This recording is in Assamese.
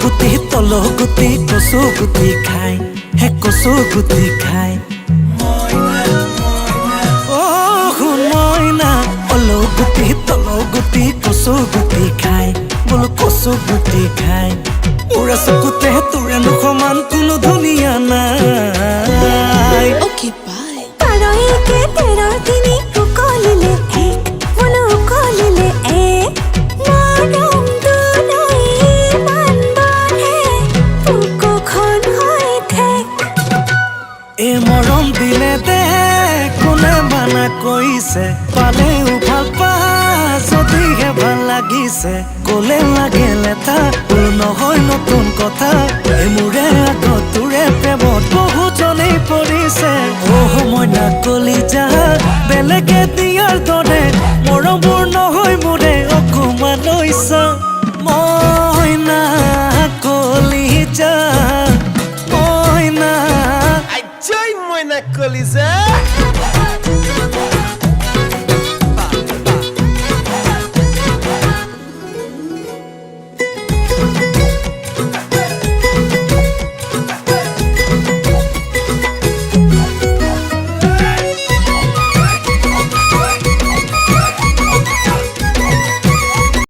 গুটি তল গুটি কচু গুটি খাই হে কচু গুটি খাই ও শুন মইনা অল গুটি তল গুটি কচু গুটি খাই বোলো কচু গুটি খাই উৰা চকুতে তোৰেনো সমান কোনো ধুনীয়া নাই ও কি পায় তারা একে তেরা তিনি উকলিলে এক মনো উকলিলে এক মরম দুলাই মান বাঢ়ে বুকুখন হৈ ঠেক এ মৰম দিলে দে কোনে মানা কৈছে পালেও ভাল পা যদিহে ভাল লাগিছে কলে লাগে লেটা নহয় নতুন কথা এ মোৰে আগত তোৰে প্ৰেমত বহুজনেই পৰিছে মইনা কলিজা বেলেগে দিয়াৰ দৰে মৰমবোৰ নহয় মোৰে অকমান লৈছা মইনা কলিজা মইনা Ai, mãe na colisa!